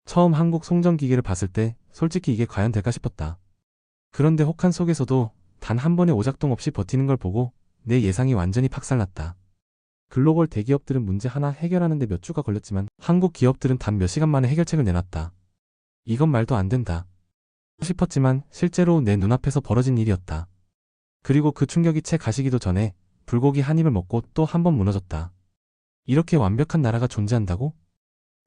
처음 한국 송전기계를 봤을 때 솔직히 이게 과연 될까 싶었다. 그런데 혹한 속에서도 단 한 번의 오작동 없이 버티는 걸 보고 내 예상이 완전히 박살났다. 글로벌 대기업들은 문제 하나 해결하는데 몇 주가 걸렸지만 한국 기업들은 단 몇 시간 만에 해결책을 내놨다. 이건 말도 안 된다 싶었지만 실제로 내 눈앞에서 벌어진 일이었다. 그리고 그 충격이 채 가시기도 전에 불고기 한 입을 먹고 또 한 번 무너졌다. 이렇게 완벽한 나라가 존재한다고?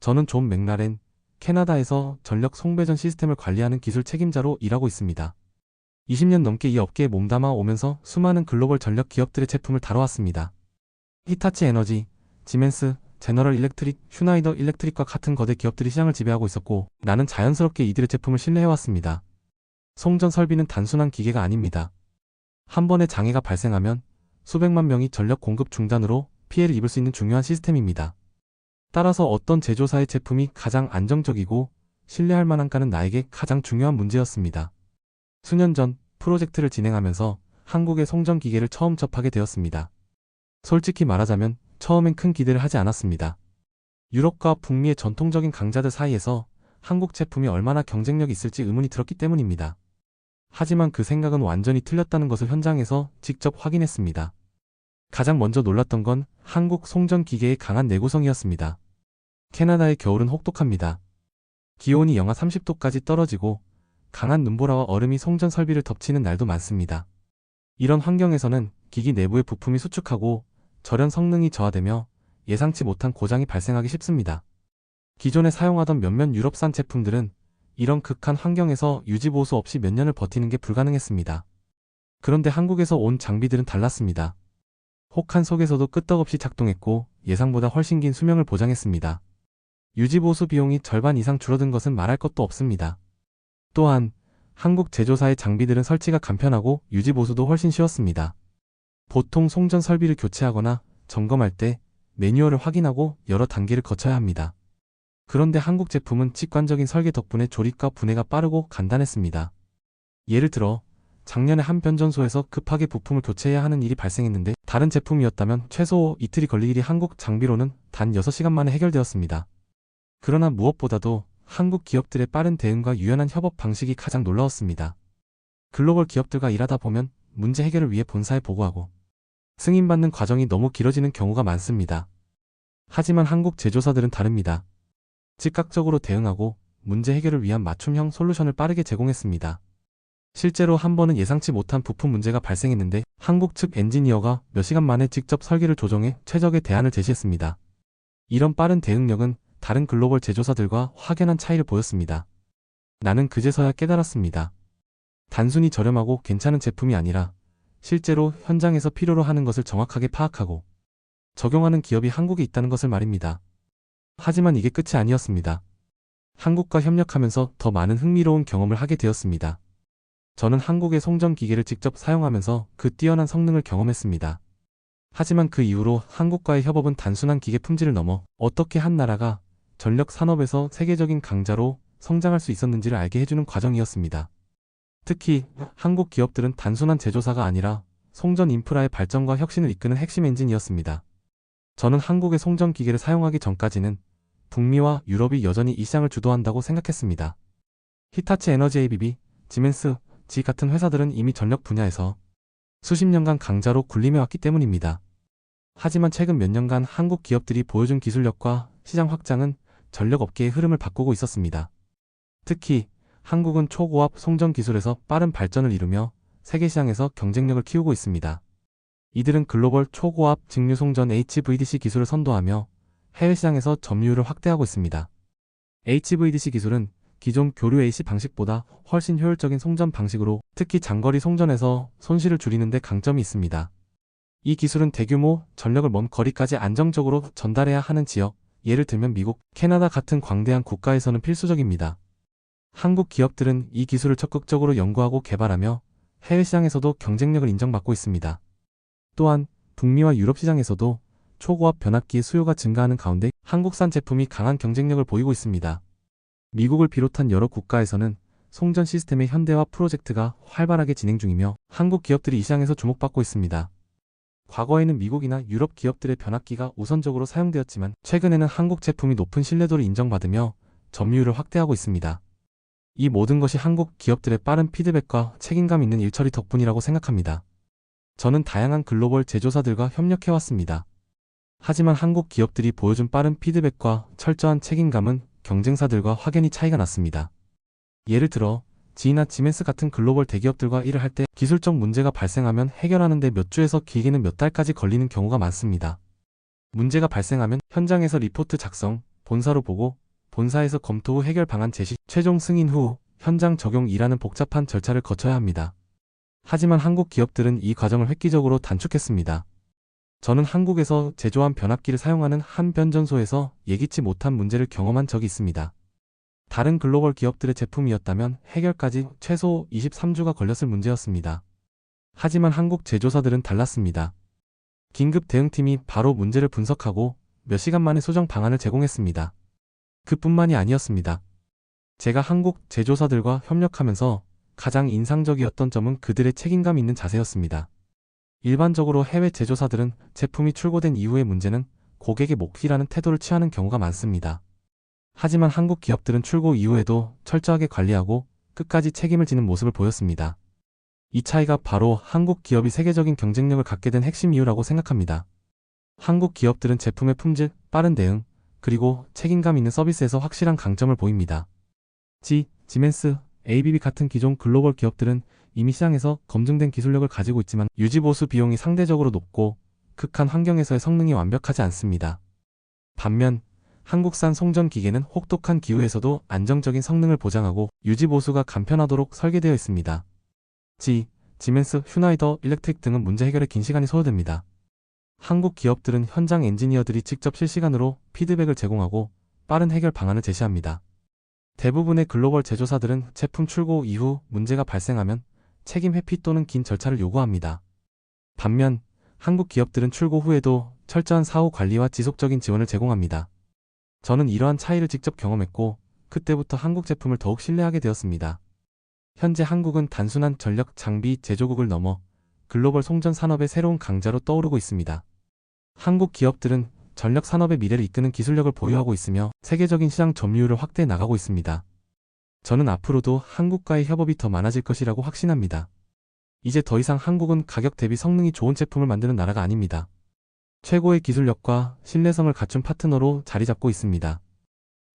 저는 존 맥라렌, 캐나다에서 전력 송배전 시스템을 관리하는 기술 책임자로 일하고 있습니다. 20년 넘게 이 업계에 몸담아 오면서 수많은 글로벌 전력 기업들의 제품을 다뤄왔습니다. 히타치 에너지, 지멘스, 제너럴 일렉트릭, 슈나이더 일렉트릭과 같은 거대 기업들이 시장을 지배하고 있었고 나는 자연스럽게 이들의 제품을 신뢰해왔습니다. 송전 설비는 단순한 기계가 아닙니다. 한 번의 장애가 발생하면 수백만 명이 전력 공급 중단으로 피해를 입을 수 있는 중요한 시스템입니다. 따라서 어떤 제조사의 제품이 가장 안정적이고 신뢰할 만한가는 나에게 가장 중요한 문제였습니다. 수년 전 프로젝트를 진행하면서 한국의 송전기계를 처음 접하게 되었습니다. 솔직히 말하자면 처음엔 큰 기대를 하지 않았습니다. 유럽과 북미의 전통적인 강자들 사이에서 한국 제품이 얼마나 경쟁력이 있을지 의문이 들었기 때문입니다. 하지만 그 생각은 완전히 틀렸다는 것을 현장에서 직접 확인했습니다. 가장 먼저 놀랐던 건 한국 송전기계의 강한 내구성이었습니다. 캐나다의 겨울은 혹독합니다. 기온이 영하 30도까지 떨어지고 강한 눈보라와 얼음이 송전 설비를 덮치는 날도 많습니다. 이런 환경에서는 기기 내부의 부품이 수축하고 절연 성능이 저하되며 예상치 못한 고장이 발생하기 쉽습니다. 기존에 사용하던 몇몇 유럽산 제품들은 이런 극한 환경에서 유지보수 없이 몇 년을 버티는 게 불가능했습니다. 그런데 한국에서 온 장비들은 달랐습니다. 혹한 속에서도 끄떡없이 작동했고 예상보다 훨씬 긴 수명을 보장했습니다. 유지보수 비용이 절반 이상 줄어든 것은 말할 것도 없습니다. 또한 한국 제조사의 장비들은 설치가 간편하고 유지보수도 훨씬 쉬웠습니다. 보통 송전 설비를 교체하거나 점검할 때 매뉴얼을 확인하고 여러 단계를 거쳐야 합니다. 그런데 한국 제품은 직관적인 설계 덕분에 조립과 분해가 빠르고 간단했습니다. 예를 들어 작년에 한 변전소에서 급하게 부품을 교체해야 하는 일이 발생했는데 다른 제품이었다면 최소 이틀이 걸릴 일이 한국 장비로는 단 6시간 만에 해결되었습니다. 그러나 무엇보다도 한국 기업들의 빠른 대응과 유연한 협업 방식이 가장 놀라웠습니다. 글로벌 기업들과 일하다 보면 문제 해결을 위해 본사에 보고하고 승인받는 과정이 너무 길어지는 경우가 많습니다. 하지만 한국 제조사들은 다릅니다. 즉각적으로 대응하고 문제 해결을 위한 맞춤형 솔루션을 빠르게 제공했습니다. 실제로 한 번은 예상치 못한 부품 문제가 발생했는데 한국 측 엔지니어가 몇 시간 만에 직접 설계를 조정해 최적의 대안을 제시했습니다. 이런 빠른 대응력은 다른 글로벌 제조사들과 확연한 차이를 보였습니다. 나는 그제서야 깨달았습니다. 단순히 저렴하고 괜찮은 제품이 아니라 실제로 현장에서 필요로 하는 것을 정확하게 파악하고 적용하는 기업이 한국에 있다는 것을 말입니다. 하지만 이게 끝이 아니었습니다. 한국과 협력하면서 더 많은 흥미로운 경험을 하게 되었습니다. 저는 한국의 송전기계를 직접 사용하면서 그 뛰어난 성능을 경험했습니다. 하지만 그 이후로 한국과의 협업은 단순한 기계 품질을 넘어 어떻게 한 나라가 전력 산업에서 세계적인 강자로 성장할 수 있었는지를 알게 해주는 과정이었습니다. 특히 한국 기업들은 단순한 제조사가 아니라 송전 인프라의 발전과 혁신을 이끄는 핵심 엔진이었습니다. 저는 한국의 송전기계를 사용하기 전까지는 북미와 유럽이 여전히 이 시장을 주도한다고 생각했습니다. 히타치 에너지 ABB, 지멘스, 지 같은 회사들은 이미 전력 분야에서 수십 년간 강자로 군림해왔기 때문입니다. 하지만 최근 몇 년간 한국 기업들이 보여준 기술력과 시장 확장은 전력 업계의 흐름을 바꾸고 있었습니다. 특히 한국은 초고압 송전 기술에서 빠른 발전을 이루며 세계 시장에서 경쟁력을 키우고 있습니다. 이들은 글로벌 초고압 직류 송전 HVDC 기술을 선도하며 해외 시장에서 점유율을 확대하고 있습니다. HVDC 기술은 기존 교류 AC 방식보다 훨씬 효율적인 송전 방식으로 특히 장거리 송전에서 손실을 줄이는 데 강점이 있습니다. 이 기술은 대규모 전력을 먼 거리까지 안정적으로 전달해야 하는 지역, 예를 들면 미국, 캐나다 같은 광대한 국가에서는 필수적입니다. 한국 기업들은 이 기술을 적극적으로 연구하고 개발하며 해외 시장에서도 경쟁력을 인정받고 있습니다. 또한 북미와 유럽 시장에서도 초고압 변압기의 수요가 증가하는 가운데 한국산 제품이 강한 경쟁력을 보이고 있습니다. 미국을 비롯한 여러 국가에서는 송전 시스템의 현대화 프로젝트가 활발하게 진행 중이며 한국 기업들이 이 시장에서 주목받고 있습니다. 과거에는 미국이나 유럽 기업들의 변압기가 우선적으로 사용되었지만 최근에는 한국 제품이 높은 신뢰도를 인정받으며 점유율을 확대하고 있습니다. 이 모든 것이 한국 기업들의 빠른 피드백과 책임감 있는 일처리 덕분이라고 생각합니다. 저는 다양한 글로벌 제조사들과 협력해왔습니다. 하지만 한국 기업들이 보여준 빠른 피드백과 철저한 책임감은 경쟁사들과 확연히 차이가 났습니다. 예를 들어 지이나 지멘스 같은 글로벌 대기업들과 일을 할 때 기술적 문제가 발생하면 해결하는데 몇 주에서 길게는 몇 달까지 걸리는 경우가 많습니다. 문제가 발생하면 현장에서 리포트 작성, 본사로 보고, 본사에서 검토 후 해결 방안 제시, 최종 승인 후 현장 적용이라는 복잡한 절차를 거쳐야 합니다. 하지만 한국 기업들은 이 과정을 획기적으로 단축했습니다. 저는 한국에서 제조한 변압기를 사용하는 한 변전소에서 예기치 못한 문제를 경험한 적이 있습니다. 다른 글로벌 기업들의 제품이었다면 해결까지 최소 23주가 걸렸을 문제였습니다. 하지만 한국 제조사들은 달랐습니다. 긴급 대응팀이 바로 문제를 분석하고 몇 시간 만에 수정 방안을 제공했습니다. 그뿐만이 아니었습니다. 제가 한국 제조사들과 협력하면서 가장 인상적이었던 점은 그들의 책임감 있는 자세였습니다. 일반적으로 해외 제조사들은 제품이 출고된 이후의 문제는 고객의 몫이라는 태도를 취하는 경우가 많습니다. 하지만 한국 기업들은 출고 이후에도 철저하게 관리하고 끝까지 책임을 지는 모습을 보였습니다. 이 차이가 바로 한국 기업이 세계적인 경쟁력을 갖게 된 핵심 이유라고 생각합니다. 한국 기업들은 제품의 품질, 빠른 대응, 그리고 책임감 있는 서비스에서 확실한 강점을 보입니다. 지멘스, ABB 같은 기존 글로벌 기업들은 이미 시장에서 검증된 기술력을 가지고 있지만 유지보수 비용이 상대적으로 높고 극한 환경에서의 성능이 완벽하지 않습니다. 반면 한국산 송전 기계는 혹독한 기후에서도 안정적인 성능을 보장하고 유지보수가 간편하도록 설계되어 있습니다. 지멘스, 휴나이더 일렉트릭 등은 문제 해결에 긴 시간이 소요됩니다. 한국 기업들은 현장 엔지니어들이 직접 실시간으로 피드백을 제공하고 빠른 해결 방안을 제시합니다. 대부분의 글로벌 제조사들은 제품 출고 이후 문제가 발생하면 책임 회피 또는 긴 절차를 요구합니다. 반면 한국 기업들은 출고 후에도 철저한 사후 관리와 지속적인 지원을 제공합니다. 저는 이러한 차이를 직접 경험했고 그때부터 한국 제품을 더욱 신뢰하게 되었습니다. 현재 한국은 단순한 전력 장비 제조국을 넘어 글로벌 송전 산업의 새로운 강자로 떠오르고 있습니다. 한국 기업들은 전력 산업의 미래를 이끄는 기술력을 보유하고 있으며 세계적인 시장 점유율을 확대해 나가고 있습니다. 저는 앞으로도 한국과의 협업이 더 많아질 것이라고 확신합니다. 이제 더 이상 한국은 가격 대비 성능이 좋은 제품을 만드는 나라가 아닙니다. 최고의 기술력과 신뢰성을 갖춘 파트너로 자리 잡고 있습니다.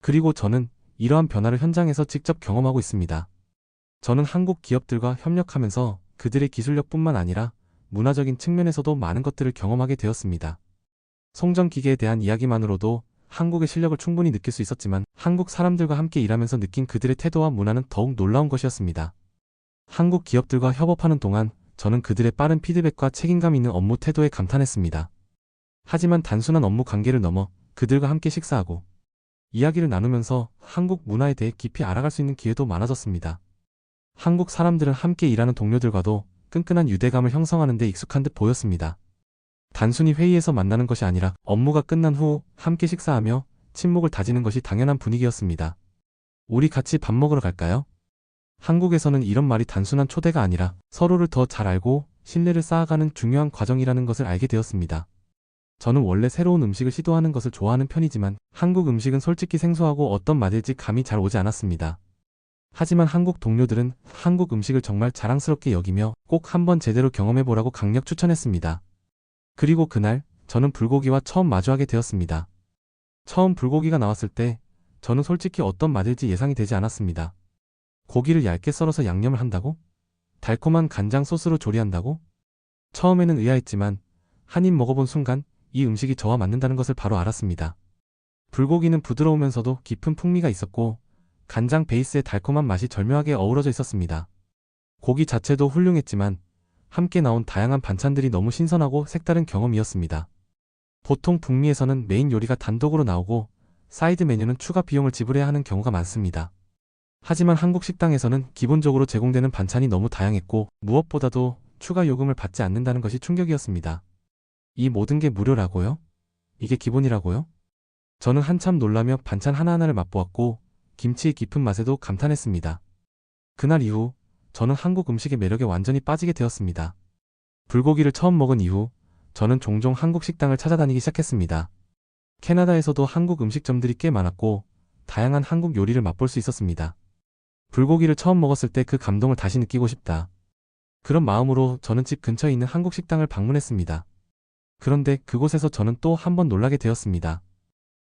그리고 저는 이러한 변화를 현장에서 직접 경험하고 있습니다. 저는 한국 기업들과 협력하면서 그들의 기술력뿐만 아니라 문화적인 측면에서도 많은 것들을 경험하게 되었습니다. 송전 기계에 대한 이야기만으로도 한국의 실력을 충분히 느낄 수 있었지만 한국 사람들과 함께 일하면서 느낀 그들의 태도와 문화는 더욱 놀라운 것이었습니다. 한국 기업들과 협업하는 동안 저는 그들의 빠른 피드백과 책임감 있는 업무 태도에 감탄했습니다. 하지만 단순한 업무 관계를 넘어 그들과 함께 식사하고 이야기를 나누면서 한국 문화에 대해 깊이 알아갈 수 있는 기회도 많아졌습니다. 한국 사람들은 함께 일하는 동료들과도 끈끈한 유대감을 형성하는 데 익숙한 듯 보였습니다. 단순히 회의에서 만나는 것이 아니라 업무가 끝난 후 함께 식사하며 친목을 다지는 것이 당연한 분위기였습니다. 우리 같이 밥 먹으러 갈까요? 한국에서는 이런 말이 단순한 초대가 아니라 서로를 더 잘 알고 신뢰를 쌓아가는 중요한 과정이라는 것을 알게 되었습니다. 저는 원래 새로운 음식을 시도하는 것을 좋아하는 편이지만 한국 음식은 솔직히 생소하고 어떤 맛일지 감이 잘 오지 않았습니다. 하지만 한국 동료들은 한국 음식을 정말 자랑스럽게 여기며 꼭 한번 제대로 경험해보라고 강력 추천했습니다. 그리고 그날 저는 불고기와 처음 마주하게 되었습니다. 처음 불고기가 나왔을 때 저는 솔직히 어떤 맛일지 예상이 되지 않았습니다. 고기를 얇게 썰어서 양념을 한다고? 달콤한 간장 소스로 조리한다고? 처음에는 의아했지만 한 입 먹어본 순간 이 음식이 저와 맞는다는 것을 바로 알았습니다. 불고기는 부드러우면서도 깊은 풍미가 있었고 간장 베이스의 달콤한 맛이 절묘하게 어우러져 있었습니다. 고기 자체도 훌륭했지만 함께 나온 다양한 반찬들이 너무 신선하고 색다른 경험이었습니다. 보통 북미에서는 메인 요리가 단독으로 나오고 사이드 메뉴는 추가 비용을 지불해야 하는 경우가 많습니다. 하지만 한국 식당에서는 기본적으로 제공되는 반찬이 너무 다양했고 무엇보다도 추가 요금을 받지 않는다는 것이 충격이었습니다. 이 모든 게 무료라고요? 이게 기본이라고요? 저는 한참 놀라며 반찬 하나하나를 맛보았고 김치의 깊은 맛에도 감탄했습니다. 그날 이후 저는 한국 음식의 매력에 완전히 빠지게 되었습니다. 불고기를 처음 먹은 이후 저는 종종 한국 식당을 찾아다니기 시작했습니다. 캐나다에서도 한국 음식점들이 꽤 많았고 다양한 한국 요리를 맛볼 수 있었습니다. 불고기를 처음 먹었을 때 그 감동을 다시 느끼고 싶다. 그런 마음으로 저는 집 근처에 있는 한국 식당을 방문했습니다. 그런데 그곳에서 저는 또 한 번 놀라게 되었습니다.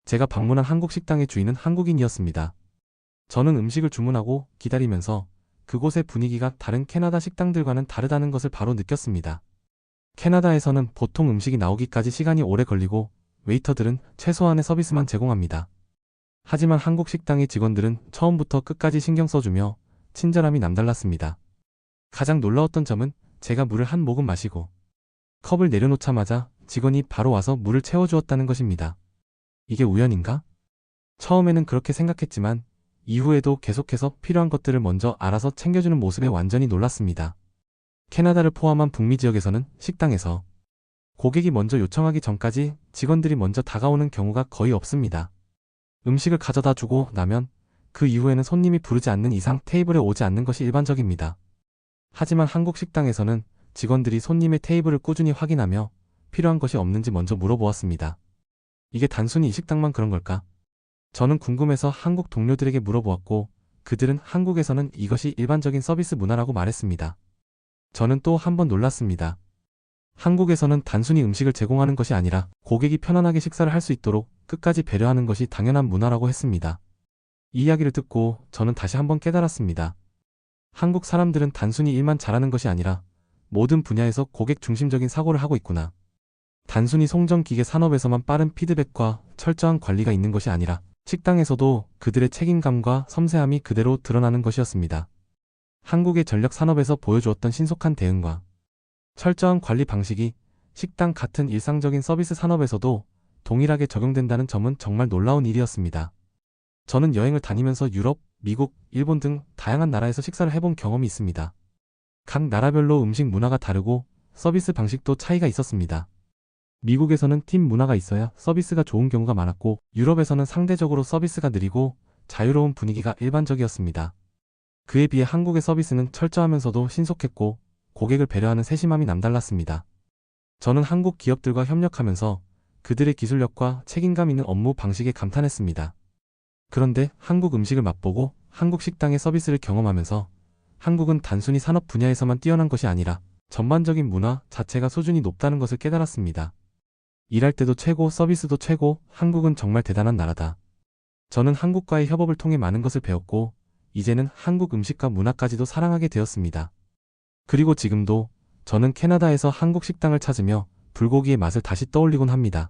제가 방문한 한국 식당의 주인은 한국인이었습니다. 저는 음식을 주문하고 기다리면서 그곳의 분위기가 다른 캐나다 식당들과는 다르다는 것을 바로 느꼈습니다. 캐나다에서는 보통 음식이 나오기까지 시간이 오래 걸리고 웨이터들은 최소한의 서비스만 제공합니다. 하지만 한국 식당의 직원들은 처음부터 끝까지 신경 써주며 친절함이 남달랐습니다. 가장 놀라웠던 점은 제가 물을 한 모금 마시고 컵을 내려놓자마자 직원이 바로 와서 물을 채워주었다는 것입니다. 이게 우연인가? 처음에는 그렇게 생각했지만 이후에도 계속해서 필요한 것들을 먼저 알아서 챙겨주는 모습에 완전히 놀랐습니다. 캐나다를 포함한 북미 지역에서는 식당에서 고객이 먼저 요청하기 전까지 직원들이 먼저 다가오는 경우가 거의 없습니다. 음식을 가져다 주고 나면 그 이후에는 손님이 부르지 않는 이상 테이블에 오지 않는 것이 일반적입니다. 하지만 한국 식당에서는 직원들이 손님의 테이블을 꾸준히 확인하며 필요한 것이 없는지 먼저 물어보았습니다. 이게 단순히 이 식당만 그런 걸까? 저는 궁금해서 한국 동료들에게 물어보았고 그들은 한국에서는 이것이 일반적인 서비스 문화라고 말했습니다. 저는 또 한 번 놀랐습니다. 한국에서는 단순히 음식을 제공하는 것이 아니라 고객이 편안하게 식사를 할 수 있도록 끝까지 배려하는 것이 당연한 문화라고 했습니다. 이 이야기를 듣고 저는 다시 한번 깨달았습니다. 한국 사람들은 단순히 일만 잘하는 것이 아니라 모든 분야에서 고객 중심적인 사고를 하고 있구나. 단순히 송전기계 산업에서만 빠른 피드백과 철저한 관리가 있는 것이 아니라 식당에서도 그들의 책임감과 섬세함이 그대로 드러나는 것이었습니다. 한국의 전력 산업에서 보여주었던 신속한 대응과 철저한 관리 방식이 식당 같은 일상적인 서비스 산업에서도 동일하게 적용된다는 점은 정말 놀라운 일이었습니다. 저는 여행을 다니면서 유럽, 미국, 일본 등 다양한 나라에서 식사를 해본 경험이 있습니다. 각 나라별로 음식 문화가 다르고 서비스 방식도 차이가 있었습니다. 미국에서는 팀 문화가 있어야 서비스가 좋은 경우가 많았고 유럽에서는 상대적으로 서비스가 느리고 자유로운 분위기가 일반적이었습니다. 그에 비해 한국의 서비스는 철저하면서도 신속했고 고객을 배려하는 세심함이 남달랐습니다. 저는 한국 기업들과 협력하면서 그들의 기술력과 책임감 있는 업무 방식에 감탄했습니다. 그런데 한국 음식을 맛보고 한국 식당의 서비스를 경험하면서 한국은 단순히 산업 분야에서만 뛰어난 것이 아니라 전반적인 문화 자체가 수준이 높다는 것을 깨달았습니다. 일할 때도 최고, 서비스도 최고, 한국은 정말 대단한 나라다. 저는 한국과의 협업을 통해 많은 것을 배웠고 이제는 한국 음식과 문화까지도 사랑하게 되었습니다. 그리고 지금도 저는 캐나다에서 한국 식당을 찾으며 불고기의 맛을 다시 떠올리곤 합니다.